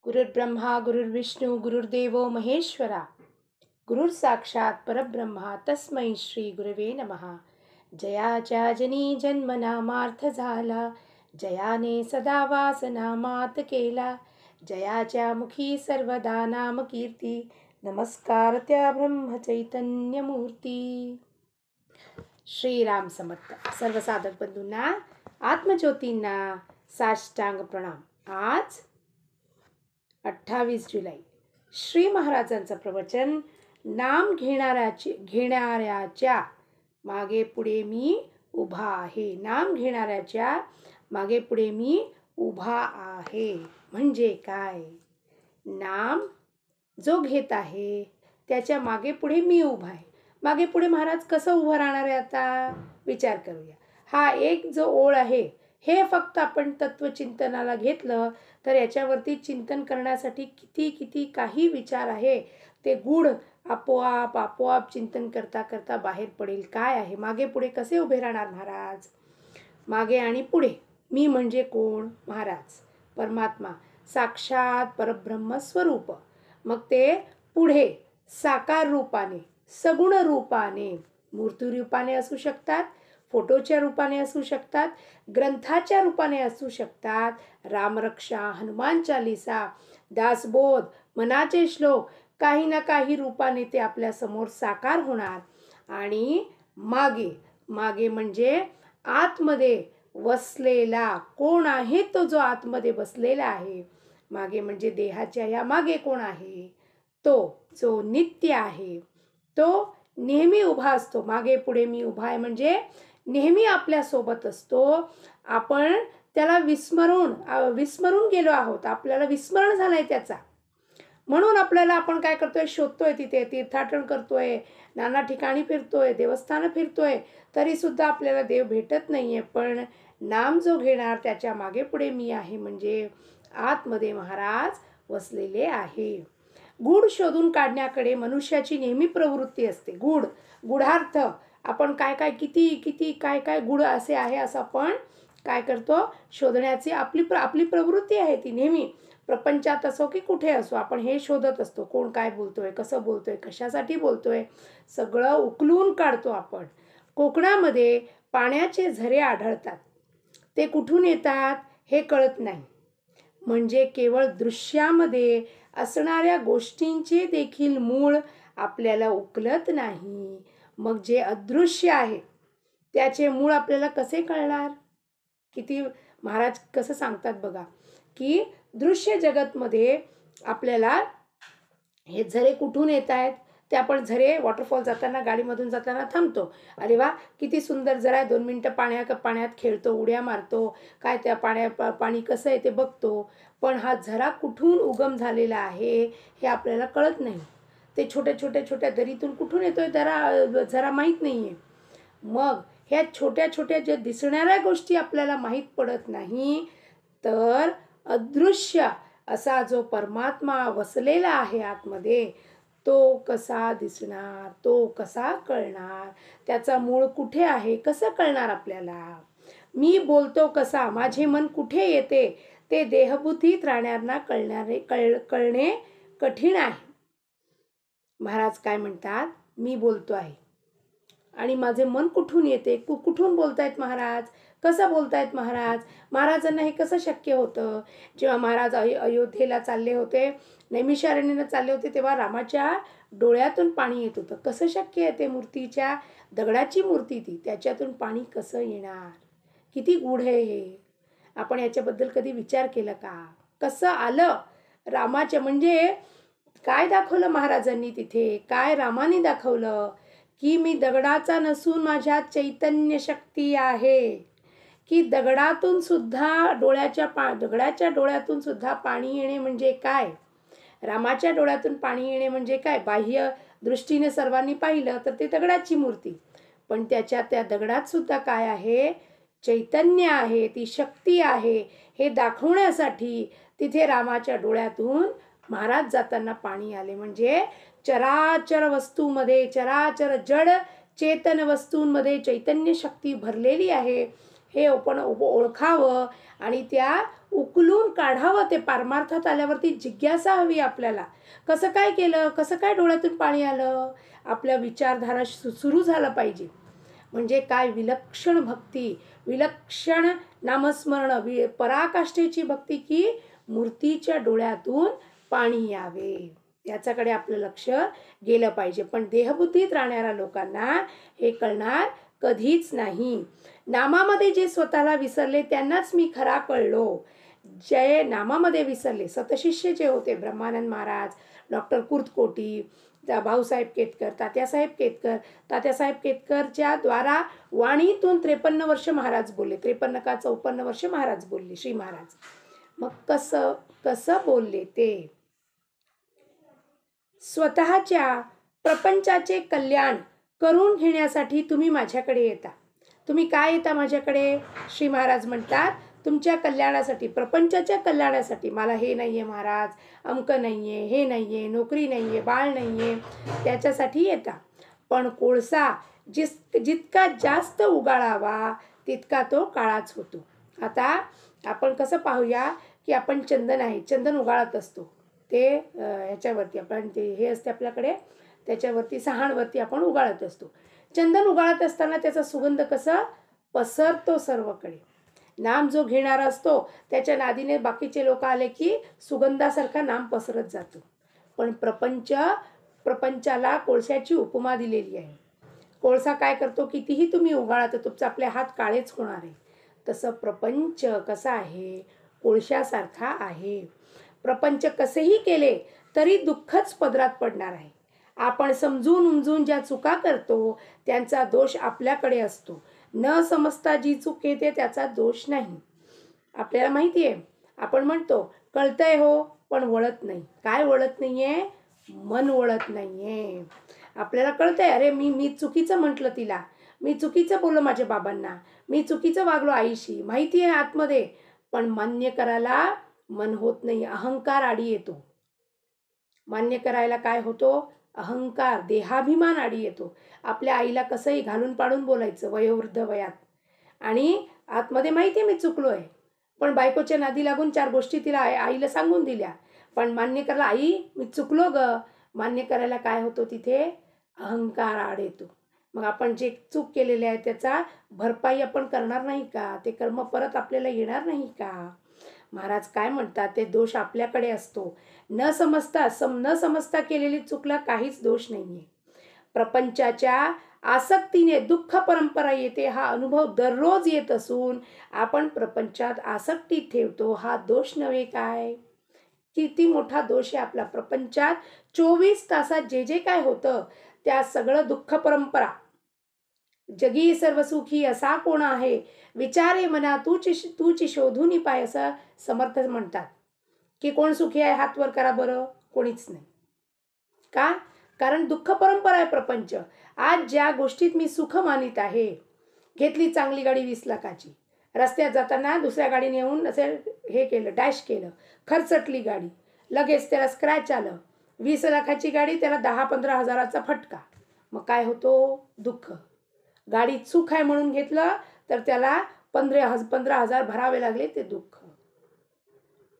गुरुर्ब्रह्मा गुरुर्विष्णू गुरुर्देवो महेश्वरा गुरुर साक्षात परब्रह्मा तस्मै श्री गुरवे नमः. जयाच्या जनी जन्म नामार्थ झाला, जयाने सदा वासना मात केला. जयाच्या मुखी सर्वदा नाम कीर्ती, नमस्कार त्या ब्रह्म चैतन्य मूर्ती. श्रीराम समर्थ. सर्व साधक बंधूंना, आत्मज्योतींना साष्टांग प्रणाम. आज 28 जुलै श्री महाराजांचं प्रवचन. नाम घेणाऱ्याच्या मागे पुढे मी उभा आहे. नाम घेणाऱ्याच्या मागे पुढे मी उभा आहे म्हणजे काय? नाम जो घेत आहे त्याच्या मागे पुढे मी उभा आहे. मागे पुढे महाराज कसं उभं राहणार आहे आता विचार करूया. हा एक जो ओळ आहे, हे फक्त आपण तत्वचिंतनाला घेतलं तर याच्यावरती चिंतन करण्यासाठी किती किती काही विचार आहे. ते गूढ आपोआप चिंतन करता करता बाहेर पडेल. काय आहे मागे पुढे कसे उभे राहणार महाराज? मागे आणि पुढे मी म्हणजे कोण? महाराज परमात्मा, साक्षात परब्रह्म स्वरूप. मग ते पुढे साकार रूपाने, सगुण रूपाने, मूर्ती रूपाने असू शकतात, फोटोच्या रूपाने असू शकतात, ग्रंथाच्या रूपाने असू शकतात. रामरक्षा, हनुमान चालीसा, दासबोध, मनाचे श्लोक, काही ना काही रूपाने ते आपल्या समोर साकार होणार. आणि मागे म्हणजे आतमध्ये वसलेला कोण आहे? तो जो आतमध्ये बसलेला आहे. मागे म्हणजे देहाच्या या मागे कोण आहे? तो जो नित्य आहे, तो नेहमी उभा असतो. मागे पुढे मी उभा आहे म्हणजे नेहमी आपल्या सोबत असतो. आपण त्याला विस्मरून गेलो आहोत. आपल्याला विस्मरण झालंय त्याचा. म्हणून आपण काय करतोय? शोधतोय, तिथे तीर्थाटन करतोय, नाना ठिकाणी फिरतोय, देवस्थानं फिरतोय, तरी सुद्धा आपल्याला देव भेटत नाहीये. पण नाम जो घेणार त्याच्या मागे पुढे मी आहे म्हणजे आतमध्ये महाराज वसलेले आहे. गूढ शोधून काढण्याकडे मनुष्याची नेहमी प्रवृत्ती असते. गूढार्थ आपण किती काय गूढ असे आहे असं आपण काय करतो? शोधण्याची आपली प्रवृत्ती आहे. ती नेहमी प्रपंचात असो की कुठे असो आपण हे शोधत असतो. कोण काय बोलतोय, कसं बोलतोय, कशासाठी बोलतोय, सगळं उकलून काढतो आपण. कोकणामध्ये पाण्याचे झरे आढळतात. ते कुठून येतात हे कळत नाही. म्हणजे केवळ दृश्यामध्ये असणाऱ्या गोष्टींचे देखील मूळ आपल्याला उकलत नाही. मग जे अदृश्य आहे त्याचे मूळ आपल्याला कसे कळणार? किती महाराज कसं सांगतात बघा, की दृश्य जगतमध्ये आपल्याला हे झरे कुठून येत आहेत ते आपण झरे वॉटरफॉल जाताना, गाडीमधून जाताना थांबतो. अरे वा किती सुंदर झरा आहे, 2 मिनिटं पाण्यात खेळतो, उड्या मारतो, काय त्या पाणी कसं आहे ते बघतो. पण हा झरा कुठून उगम झालेला आहे हे आपल्याला कळत नाही. ते छोट्या दरीतून कुठून येतोय झरा माहीत नाही आहे. मग ह्या छोट्या ज्या दिसणाऱ्या गोष्टी आपल्याला माहीत पडत नाही, तर अदृश्य असा जो परमात्मा वसलेला आहे आतमध्ये, तो कसा दिसणार, तो कसा कळणार, त्याचा मूळ कुठे आहे कसं कळणार आपल्याला? मी बोलतो कसा, माझे मन कुठे येते, ते देहबुद्धीत राहणाऱ्यांना कळणे कठीण आहे. महाराज काय म्हणतात? मी बोलतो आहे आणि माझे मन कुठून येते? कुठून बोलतायत महाराज? कसं बोलतायत महाराज? महाराजांना हे कसं शक्य होतं? जेव्हा महाराज अयोध्येला चालले होते, नैमिषारण्याला चालले होते, तेव्हा रामाच्या डोळ्यातून पाणी येत होतं. कसं शक्य आहे? ते मूर्तीच्या दगडाची मूर्ती ती, त्याच्यातून पाणी कसं येणार? किती गूढ आहे हे. आपण याच्याबद्दल कधी विचार केला का? कसं आलं? रामाच्या म्हणजे काय दाखवलं महाराजांनी तिथे? काय रामाने दाखवलं? की मी दगडाचा नसून माझ्यात चैतन्य शक्ती आहे. की दगडाच्या डोळ्यातून सुद्धा पाणी येणे म्हणजे काय? रामाच्या डोळ्यातून पाणी येणे म्हणजे काय? बाह्य दृष्टीने सर्वांनी पाहिलं तर ते दगडाची मूर्ती, पण त्या दगडात सुद्धा काय आहे? चैतन्य आहे, ती शक्ती आहे. हे दाखवण्यासाठी तिथे रामाच्या डोळ्यातून महाराज जाताना पाणी आले. म्हणजे चराचर वस्तूमध्ये, चराचर जड चेतन वस्तूंमध्ये चैतन्य शक्ती भरलेली आहे हे आपण ओळखावं आणि त्या उकलून काढावं. ते पारमार्थात आल्यावरती जिज्ञासा हवी आपल्याला. कसं काय केलं, कसं काय डोळ्यातून पाणी आलं, आपल्या विचारधारा सुरू झालं पाहिजे. म्हणजे काय विलक्षण भक्ती, विलक्षण नामस्मरण, पराकाष्ठेची भक्ती, की मूर्तीच्या डोळ्यातून पाणी यावे, याच्याकडे आपलं लक्ष गेलं पाहिजे. पण देहबुद्धीत राहणाऱ्या लोकांना हे कळणार कधीच नाही. नामामध्ये जे स्वतःला विसरले त्यांनाच मी खरा कळलो. जे नामामध्ये विसरले, सतशिष्य जे होते, ब्रह्मानंद महाराज, डॉक्टर कुर्तकोटी, भाऊसाहेब केतकर, तात्यासाहेब केतकरच्या द्वारा वाणीतून 53 वर्ष महाराज बोलले, 53 का 54 वर्ष महाराज बोलले, श्री महाराज. मग कसं कसं बोलले ते? स्वतःच्या प्रपंचाचे कल्याण करून घेण्यासाठी तुम्ही माझ्याकडे येता. तुम्ही काय येता माझ्याकडे? श्री महाराज म्हणतात, तुमच्या कल्याणासाठी, प्रपंचाच्या कल्याणासाठी. मला हे नाही आहे महाराज, अमक नाही आहे, हे नाही आहे, नोकरी नाही आहे, बाळ नाही आहे, त्याच्यासाठी येता. पण कोळसा जितका जास्त उगाळावा तितका तो काळाच होतो. आता आपण कसं पाहूया, की आपण चंदन आहे, चंदन उगाळत असतो. ते ह्याच्यावरती आपण ते हे असते आपल्याकडे, त्याच्यावरती सहाणवरती आपण उगाळत असतो. चंदन उगाळत असताना त्याचा सुगंध कसा पसरतो सर्वकडे. नाम जो घेणारा असतो त्याच्या नादीने बाकीचे लोक आले की सुगंधासारखा नाम पसरत जातो. पण प्रपंचाला कोळशाची उपमा दिलेली आहे. कोळसा काय करतो, कितीही तुम्ही उगाळा तर तुमचे आपले हात काळेच होणार आहे. तसं प्रपंच कसा आहे, कोळशासारखा आहे. प्रपंच कसेही केले तरी दुःखच पदरात पडणार आहे. आपण समजून उमजून ज्या चुका करतो त्यांचा दोष आपल्याकडे असतो. न समजता जी चूक येते त्याचा दोष नाही. आपल्याला माहिती आहे, आपण म्हणतो कळतंय हो, पण वळत नाही. काय वळत नाहीये? मन वळत नाहीये. आपल्याला कळतंय, अरे मी चुकीचं म्हटलं तिला, मी चुकीचं बोललो माझ्या बाबांना, मी चुकीचं वागलो आईशी, माहिती आहे आतमध्ये, पण मान्य करायला मन होत नाही. अहंकार आडी येतो. मान्य करायला काय होतो? अहंकार, देहाभिमान आडी येतो. आपल्या आईला कसंही घालून पाडून बोलायचं वयोवृद्ध वयात, आणि आतमध्ये माहिती आहे मी चुकलो आहे, पण बायकोच्या नादी लागून 4 गोष्टी तिला आईला सांगून दिल्या. पण मान्य करायला, आई मी चुकलो ग, मान्य करायला काय होतो तिथे? अहंकार आड येतो. मग आपण जे चूक केलेले आहे त्याचा भरपाई आपण करणार नाही का? ते कर्म परत आपल्याला येणार नाही का? महाराज काय म्हणतात, ते दोष आपल्याकडे असतो. न समजता केलेली चुकला काहीच दोष नाहीये. प्रपंचाच्या आसक्तीने दुःख परंपरा येते, हा अनुभव दररोज येत असून आपण प्रपंचात आसक्ती ठेवतो, हा दोष नव्हे काय? किती मोठा दोष आहे आपला. प्रपंचात 24 तासात जे काय होतं त्या सगळं दुःख परंपरा. जगी सर्व सुखी असा कोण आहे, विचारे मना तूची शोधून पाय, असं समर्थ म्हणतात. की कोण सुखी आहे, हात वर करा बरं. कोणीच नाही. का? कारण दुःख परंपरा आहे प्रपंच. आज ज्या गोष्टीत मी सुख मानित आहे, घेतली चांगली गाडी 20 लाखाची, रस्त्यात जाताना दुसऱ्या गाडीने येऊन असे हे केलं, डॅश केलं, खरचटली गाडी, लगेच त्याला स्क्रॅच आलं. 20 लाखाची गाडी, त्याला 10-15 हजाराचा फटका. मग काय होतो? दुःख. गाडीत सुख आहे म्हणून घेतलं तर त्याला 15 हजार भरावे लागले, ते दुःख.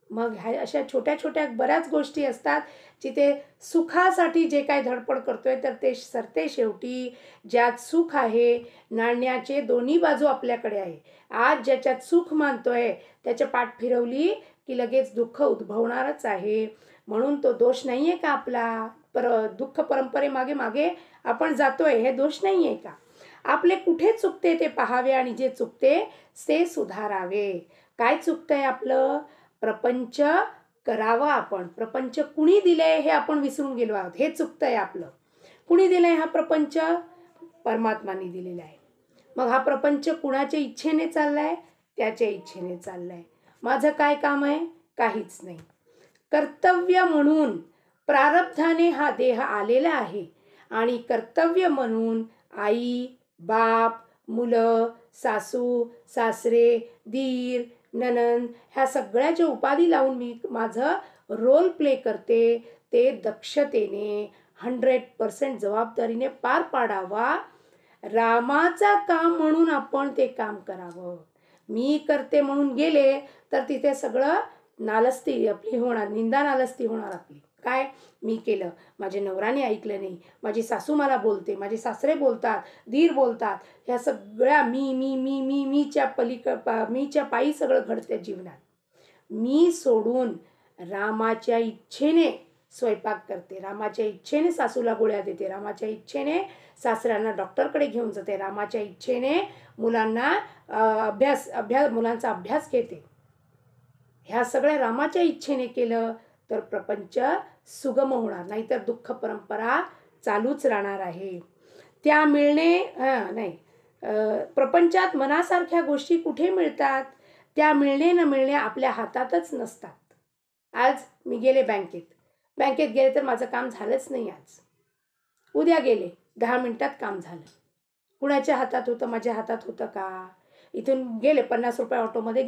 मग ह्या अशा छोट्या छोट्या बऱ्याच गोष्टी असतात जिथे सुखासाठी जे काही धडपड करतोय तर ते सरते शेवटी ज्यात सुख आहे. नाण्याचे दोन्ही बाजू आपल्याकडे आहे. आज ज्याच्यात सुख मानतोय त्याच्या पाठ फिरवली की लगेच दुःख उद्भवणारच आहे. म्हणून तो दोष नाहीये का आपला? दुःख परंपरेमागे मागे आपण जातोय, हे दोष नाहीये का? आपले कुठे चुकते ते पाहावे आणि जे चुकते ते सुधारावे. काय चुकतंय आपलं? प्रपंच करावा आपण. प्रपंच कुणी दिलंय हे आपण विसरून गेलो आहोत. हे चुकतंय आपलं. कुणी दिलंय हा प्रपंच? परमात्माने दिलेला आहे. मग हा प्रपंच कुणाच्या इच्छेने चाललाय? त्याच्या इच्छेने चाललाय. माझं काय काम आहे? काहीच नाही. कर्तव्य म्हणून प्रारब्धाने हा देह आलेला आहे आणि कर्तव्य म्हणून आई, बाप, मुलं, सासू, सासरे, दीर, ननंद ह्या सगळ्या ज्या उपाधी लावून मी माझं रोल प्ले करते ते दक्षतेने 100% जबाबदारीने पार पाडावा. रामाचा काम म्हणून आपण ते काम करावं. मी करते म्हणून गेले तर तिथे सगळं नालस्ती आपली होणार, निंदा नालस्ती होणार आपली. काय मी केलं, माझ्या नवऱ्याने ऐकलं नाही, माझी सासू मला बोलते, माझे सासरे बोलतात, दीर बोलतात, ह्या सगळ्या मीच्या पायी सगळं घडतं जीवनात. मी सोडून रामाच्या इच्छेने स्वयंपाक करते, रामाच्या इच्छेने सासूला गोळ्या देते, रामाच्या इच्छेने सासऱ्यांना डॉक्टरकडे घेऊन जाते, रामाच्या इच्छेने मुलांना मुलांचा अभ्यास घेते. ह्या सगळ्या रामाच्या इच्छेने केलं तर प्रपंच सुगम होणार, नाहीतर दुःख परंपरा चालूच राहणार आहे. त्या मिळणे नाही, प्रपंचात मनासारख्या गोष्टी कुठे मिळतात? त्या मिळणे न मिळणे आपल्या हातातच नसतात. आज मी गेले बँकेत गेले तर माझं काम झालंच नाही आज. उद्या गेले 10 मिनिटात काम झालं. कुणाच्या हातात होतं? माझ्या हातात होतं का? इथून गेले 50 रुपये ऑटोमध्ये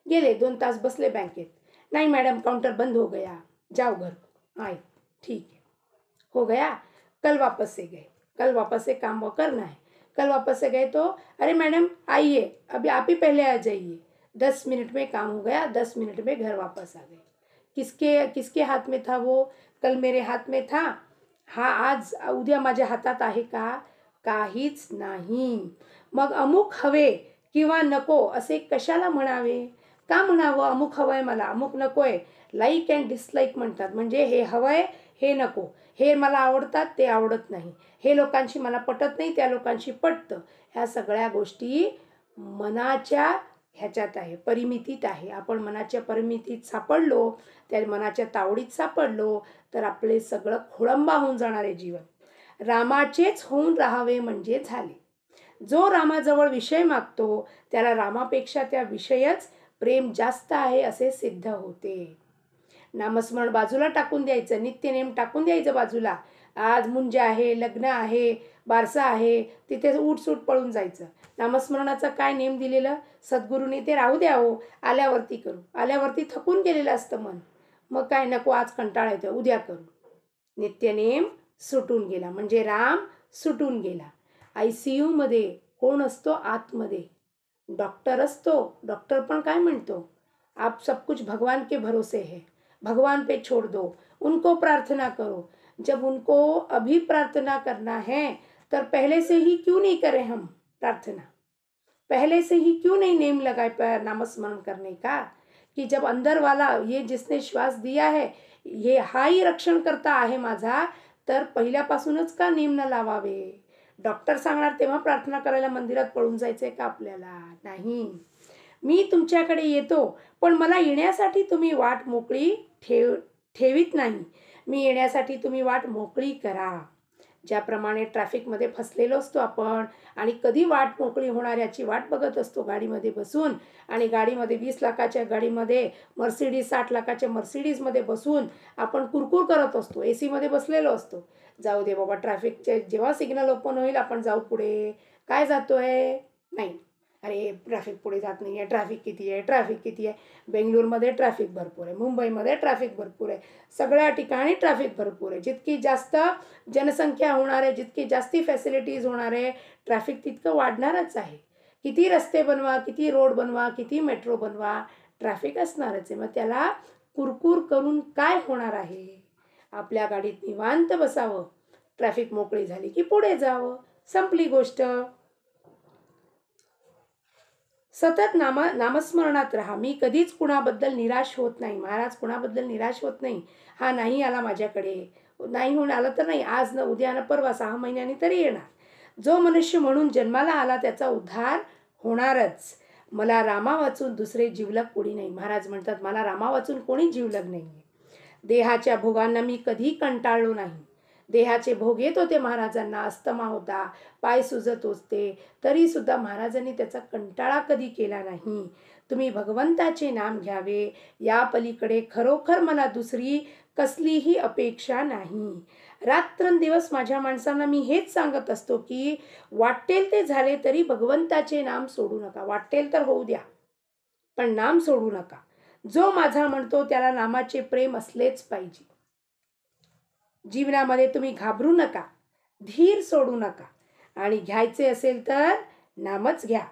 गेले 2 तास बसले बँकेत. नहीं मैडम काउंटर बंद हो गया, जाओ घर को. आए, ठीक है, हो गया. कल वापस से गए, कल वापस से काम वो करना है. कल वापस से गए तो अरे मैडम आइए, अभी आप ही पहले आ जाइए. 10 मिनट में काम हो गया, 10 मिनट में घर वापस आ गए. किसके हाथ में था वो? कल मेरे हाथ में था. हाँ, आज उद्या माझ्या हातात आहे का? काहीच नाही. मग अमुक हवे किंवा नको असे कशाला म्हणावे? का म्हणावं अमुक हवंय मला, अमुक नकोय? लाईक अँड डिसलाईक म्हणतात. म्हणजे हे हवंय, हे नको. हे मला आवडतात, ते आवडत नाही. हे लोकांशी मला पटत नाही, त्या लोकांशी पटतं. ह्या सगळ्या गोष्टी मनाच्या ह्याच्यात आहे, परिमितीत आहे. आपण मनाच्या परिमितीत सापडलो, त्या मनाच्या तावडीत सापडलो तर आपले सगळं खोळंबा होऊन जाणार आहे जीवन. रामाचेच होऊन राहावे म्हणजे झाले. जो रामाजवळ विषय मागतो त्याला रामापेक्षा त्या विषयच प्रेम जास्त आहे असे सिद्ध होते. नामस्मरण बाजूला टाकून द्यायचं, नित्यनेम टाकून द्यायचं बाजूला. आज मुंज आहे, लग्न आहे, बारसा आहे, तिथे उठसूट पळून जायचं. नामस्मरणाचं काय नेम दिलेलं सद्गुरूने ते राहू द्या हो, आल्यावरती करू. आल्यावरती थकून गेलेलं असतं मन. मग काय नको, आज कंटाळा येतो, उद्या करू. नित्यनेम सुटून गेला म्हणजे राम सुटून गेला. ICU मध्ये कोण असतो? आतमध्ये डॉक्टर असतो. डॉक्टर पण काय म्हणतो? आप सब कुछ भगवान के भरोसे है, भगवान पे छोड़ दो, उनको प्रार्थना करो. जब उनको अभी प्रार्थना करना है तर पहले से ही क्यों नहीं करें हम प्रार्थना? पहले से ही क्यों नहीं नेम लगाए नामस्मरण करने का? कि जब अंदर वाला ये जिसने श्वास दिया है ये हा ही रक्षण करता आहे माझा, तर पहिल्यापासूनच का नेम न लावावे? डॉक्टर सांगणार तेव्हा प्रार्थना करायला मंदिरात पळून जायचंय का आपल्याला? नाही. मी तुमच्याकडे येतो, पण मला येण्यासाठी तुम्ही वाट मोकळी ठेवीत नाही. मी येण्यासाठी तुम्ही वाट मोकळी करा. ज्याप्रमाणे ट्रॅफिकमध्ये फसलेलो असतो आपण आणि कधी वाट मोकळी होणार याची वाट बघत असतो गाडीमध्ये बसून, आणि गाडीमध्ये 20 लाखाच्या गाडीमध्ये मर्सिडीज 60 लाखाच्या मर्सिडीजमध्ये बसून आपण कुरकुर करत असतो, एसीमध्ये बसलेलो असतो. जाऊ दे बाबा, ट्रॅफिकचे जेव्हा सिग्नल ओपन होईल आपण जाऊ पुढे. काय जातोय? नाही, अरे ट्रॅफिक पुढे जात नाही आहे, ट्रॅफिक किती आहे. बेंगळूरमध्ये ट्रॅफिक भरपूर आहे, मुंबईमध्ये ट्रॅफिक भरपूर आहे, सगळ्या ठिकाणी ट्रॅफिक भरपूर आहे. जितकी जास्त जनसंख्या होणार आहे, जितकी जास्ती फॅसिलिटीज होणार आहे, ट्रॅफिक तितकं वाढणारच आहे. किती रस्ते बनवा, किती रोड बनवा, किती मेट्रो बनवा, ट्रॅफिक असणारच आहे. मग त्याला कुरकुर करून काय होणार आहे? आपल्या गाडीत निवांत बसावं, ट्रॅफिक मोकळी झाली की पुढे जावं, संपली गोष्ट. सतत नामस्मरणात राहा. मी कधीच कुणाबद्दल निराश होत नाही. महाराज कुणाबद्दल निराश होत नाही. हा नाही आला माझ्याकडे, नाही होऊन आला तर नाही, आज न उद्या न परवा 6 महिन्यांनी तरी येणार. जो मनुष्य म्हणून जन्माला आला त्याचा उद्धार होणारच. मला रामा वाचून दुसरे जिवलग कोणी नाही. महाराज म्हणतात मला रामा वाचून कोणी जिवलग नाही. देहाच्या भोगांना मी कधी कंटाळलो नाही. देहाचे भोग येत होते महाराजांना, अस्थमा होता, पाय सुजत होते, तरीसुद्धा महाराजांनी त्याचा कंटाळा कधी केला नाही. तुम्ही भगवंताचे नाम घ्यावे, या पलीकडे खरोखर मला दुसरी कसलीही अपेक्षा नाही. रात्रंदिवस माझ्या माणसांना मी हेच सांगत असतो की वाटेल ते झाले तरी भगवंताचे नाम सोडू नका. वाटेल तर होऊ द्या, पण नाम सोडू नका. जो माझा म्हणतो त्याला नामाचे प्रेम असलेच पाहिजे. जीवनामध्ये तुम्ही घाबरू नका, धीर सोडू नका, आणि घ्यायचे असेल तर नामच घ्या.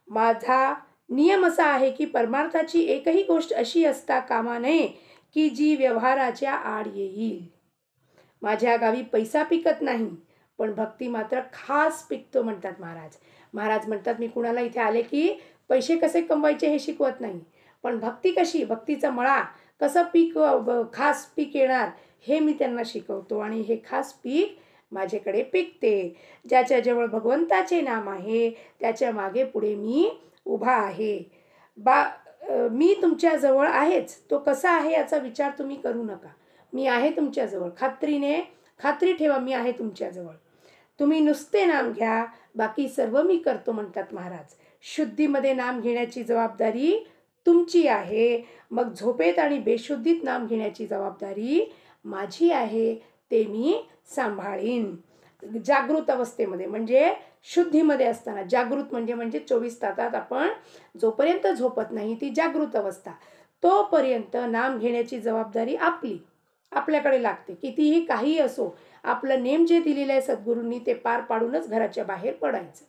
माझा नियम असा आहे की परमार्थाची एकही गोष्ट अशी असता कामा नये की जी व्यवहाराच्या आड येईल. माझ्या गावी पैसा पिकत नाही, पण भक्ती मात्र खास पिकतो म्हणतात महाराज. महाराज म्हणतात मी कुणाला इथे आले की पैसे कसे कमवायचे हे शिकवत नाही, पण भक्ती कशी, भक्तीचा मळा कसं खास पीक येणार हे मी त्यांना शिकवतो आणि हे खास पीक माझ्याकडे पिकते. ज्याच्याजवळ भगवंताचे नाम आहे त्याच्या मागे पुढे मी उभा आहे. मी तुमच्याजवळ आहेच. तो कसा आहे याचा विचार तुम्ही करू नका. मी आहे तुमच्याजवळ. खात्री ठेवा मी आहे तुमच्याजवळ. तुम्ही नुसते नाम घ्या, बाकी सर्व मी करतो म्हणतात महाराज. शुद्धीमध्ये नाम घेण्याची जबाबदारी तुमची आहे. मग झोपेत आणि बेशुद्धीत नाम घेण्याची जबाबदारी माझी आहे, ते मी सांभाळीन. जागृत अवस्थेमध्ये म्हणजे शुद्धीमध्ये असताना, जागृत म्हणजे 24 तासात आपण जोपर्यंत झोपत नाही ती जागृत अवस्था, तोपर्यंत नाम घेण्याची जबाबदारी आपल्याकडे लागते. कितीही काही असो, आपलं नेम जे दिलेलं आहे सद्गुरूंनी ते पार पाडूनच घराच्या बाहेर पडायचं.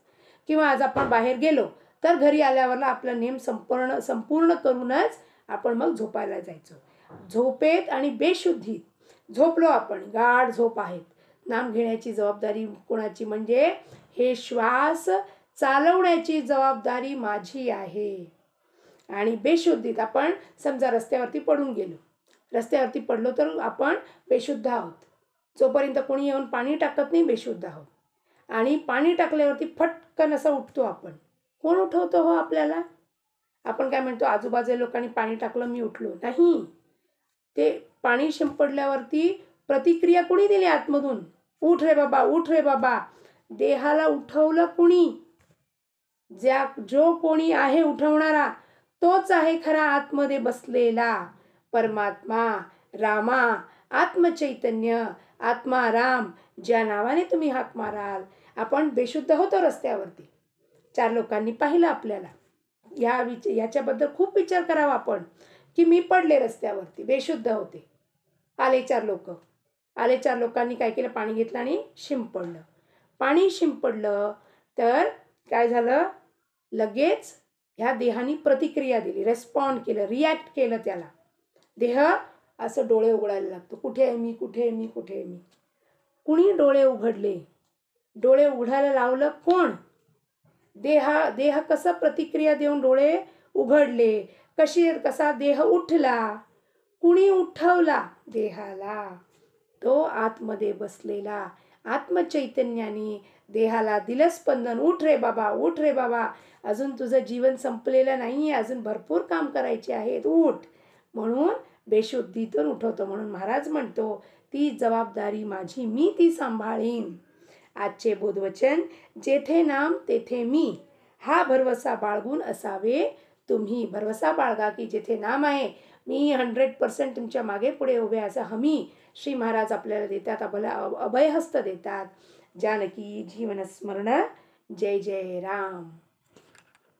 किंवा आज आपण बाहेर गेलो तर घरी आल्यावर आपलं नेम संपूर्ण करूनच आपण मग झोपायला जायचो. झोपेत आणि बेशुद्धीत झोपलो आपण, गाढ झोप आहेत, नाम घेण्याची जबाबदारी कोणाची, म्हणजे हे श्वास चालवण्याची जबाबदारी माझी आहे. आणि बेशुद्धीत आपण समजा रस्त्यावरती पडून गेलो, रस्त्यावरती पडलो तर आपण बेशुद्ध आहोत. जोपर्यंत कोणी येऊन पाणी टाकत नाही बेशुद्ध आहोत. आणि पाणी टाकल्यावरती फटकन असं उठतो आपण. कोण उठवतो हो आपल्याला? आपण काय म्हणतो, आजूबाजूच्या लोकांनी पाणी टाकलं मी उठलो. नाही, ते पाणी शिंपडल्यावरती प्रतिक्रिया कोणी दिली आतमधून? उठ रे बाबा, उठ रे बाबा. देहाला उठवलं कुणी? जो कोणी आहे उठवणारा तोच आहे खरा आतमध्ये बसलेला परमात्मा, रामा, आत्मचैतन्य, आत्मा राम. ज्या नावाने तुम्ही हाक माराल. आपण बेशुद्ध होतो रस्त्यावरती, 4 लोकांनी पाहिलं आपल्याला. याच्याबद्दल खूप विचार करावा आपण की मी पडले रस्त्यावरती, बेशुद्ध होते. आले 4 लोक, आले 4 लोकांनी काय केलं, पाणी घेतलं आणि शिंपडलं. पाणी शिंपडलं तर काय झालं, लगेच ह्या देहाने प्रतिक्रिया दिली, रेस्पॉन्ड केलं, रिॲक्ट केलं त्याला. देह असं डोळे उघडायला लागतो, कुठे आहे मी, कुठे आहे मी, कुठे आहे मी. कुणी डोळे उघडले? डोळे उघडायला लावलं कोण? देह कसा प्रतिक्रिया देऊन डोळे उघडले, कसा देह उठला, कुणी उठवला देहाला? तो आतमध्ये बसलेला आत्मचैतन्याने देहाला दिलं स्पंदन, उठ रे बाबा, उठ रे बाबा, अजून तुझं जीवन संपलेलं नाही आहे, अजून भरपूर काम करायचे आहेत, उठ. म्हणून बेशुद्धीतून उठवतो. म्हणून महाराज म्हणतो ती जबाबदारी माझी, मी ती सांभाळीन. आजचे बोधवचन, जेथे नाम तेथे मी, हा भरवसा बाळगून असावे तुम्ही. भरवसा बाळगा की जेथे नाम आहे मी 100% तुमच्या मागे पुढे उभे, असं हमी श्री महाराज आपल्याला देतात, अभयहस्त देतात. जानकी जीवन स्मरण. जय जय राम.